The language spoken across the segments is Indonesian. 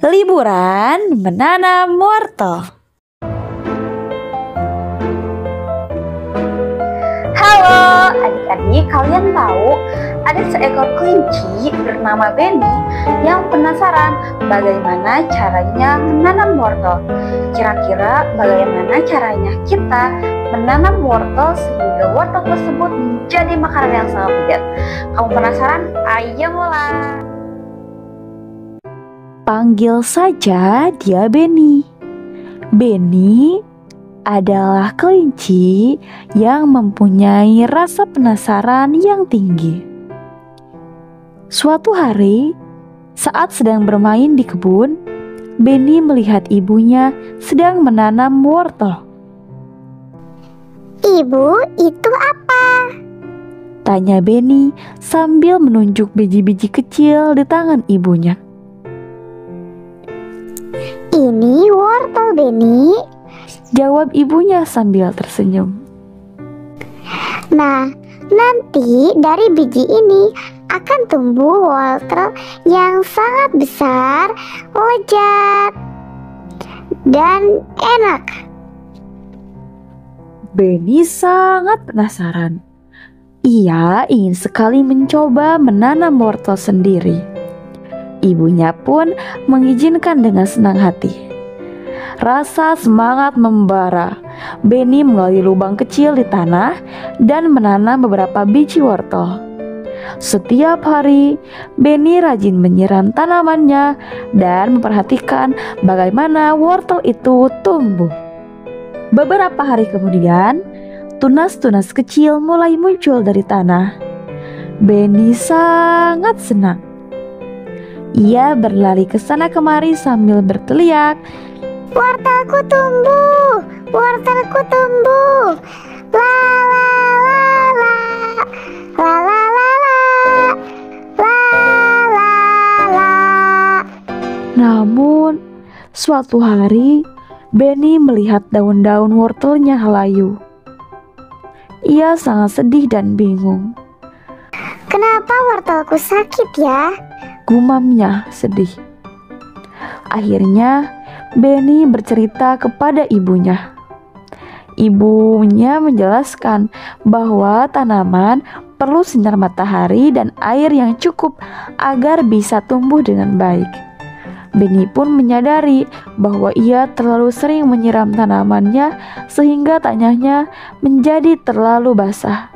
Liburan menanam wortel. Halo adik-adik, kalian tahu ada seekor kelinci bernama Benny yang penasaran bagaimana caranya menanam wortel. Kira-kira bagaimana caranya kita menanam wortel sehingga wortel tersebut menjadi makanan yang sangat lezat? Kamu penasaran? Ayo mulai. Panggil saja dia Benny. Benny adalah kelinci yang mempunyai rasa penasaran yang tinggi. Suatu hari, saat sedang bermain di kebun, Benny melihat ibunya sedang menanam wortel. Ibu, itu apa? Tanya Benny sambil menunjuk biji-biji kecil di tangan ibunya. Ini wortel, Benny. Jawab ibunya sambil tersenyum. Nah, nanti dari biji ini akan tumbuh wortel yang sangat besar, lezat, dan enak. Benny sangat penasaran. Ia ingin sekali mencoba menanam wortel sendiri. Ibunya pun mengizinkan dengan senang hati. Rasa semangat membara. Benny menggali lubang kecil di tanah dan menanam beberapa biji wortel. Setiap hari, Benny rajin menyiram tanamannya dan memperhatikan bagaimana wortel itu tumbuh. Beberapa hari kemudian, tunas-tunas kecil mulai muncul dari tanah. Benny sangat senang. Ia berlari ke sana kemari sambil berteriak, Wortelku tumbuh, wortelku tumbuh, la la la la, la la la la, la la la. Namun, suatu hari Benny melihat daun-daun wortelnya layu. Ia sangat sedih dan bingung. Kenapa wortelku sakit ya? Gumamnya sedih. Akhirnya Benny bercerita kepada ibunya. Ibunya menjelaskan bahwa tanaman perlu sinar matahari dan air yang cukup agar bisa tumbuh dengan baik. Benny pun menyadari bahwa ia terlalu sering menyiram tanamannya sehingga tanahnya menjadi terlalu basah.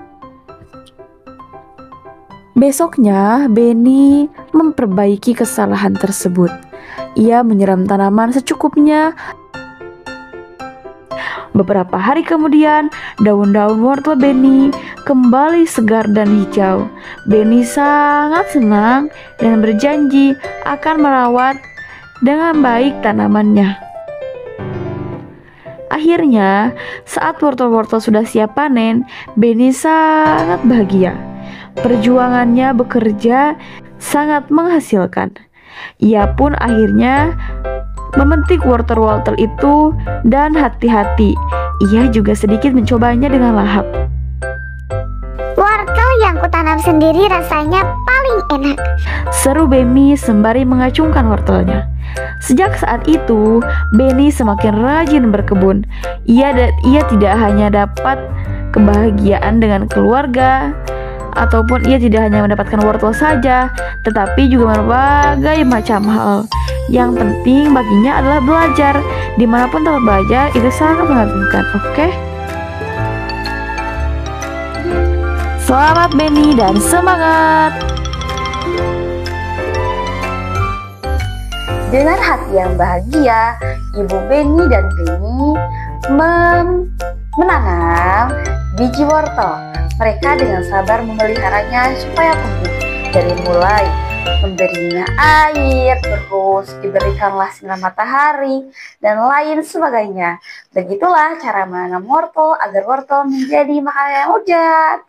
Besoknya, Benny memperbaiki kesalahan tersebut. Ia menyiram tanaman secukupnya. Beberapa hari kemudian, daun-daun wortel Benny kembali segar dan hijau. Benny sangat senang dan berjanji akan merawat dengan baik tanamannya. Akhirnya, saat wortel-wortel sudah siap panen, Benny sangat bahagia. Perjuangannya bekerja sangat menghasilkan. Ia pun akhirnya memetik wortel-wortel itu dan hati-hati. Ia juga sedikit mencobanya dengan lahap. Wortel yang kutanam sendiri rasanya paling enak, Seru Benny sembari mengacungkan wortelnya. Sejak saat itu, Benny semakin rajin berkebun. Ia tidak hanya dapat kebahagiaan dengan keluarga, ataupun ia tidak hanya mendapatkan wortel saja, tetapi juga berbagai macam hal. Yang penting baginya adalah belajar. Dimanapun tempat belajar itu sangat mengagumkan. Oke? Selamat Benny dan semangat! Dengan hati yang bahagia, Ibu Benny dan Benny menanam biji wortel. Mereka dengan sabar memeliharanya supaya tumbuh, dari mulai memberinya air, terus diberikanlah sinar matahari, dan lain sebagainya. Begitulah cara menanam wortel agar wortel menjadi makanan yang lezat.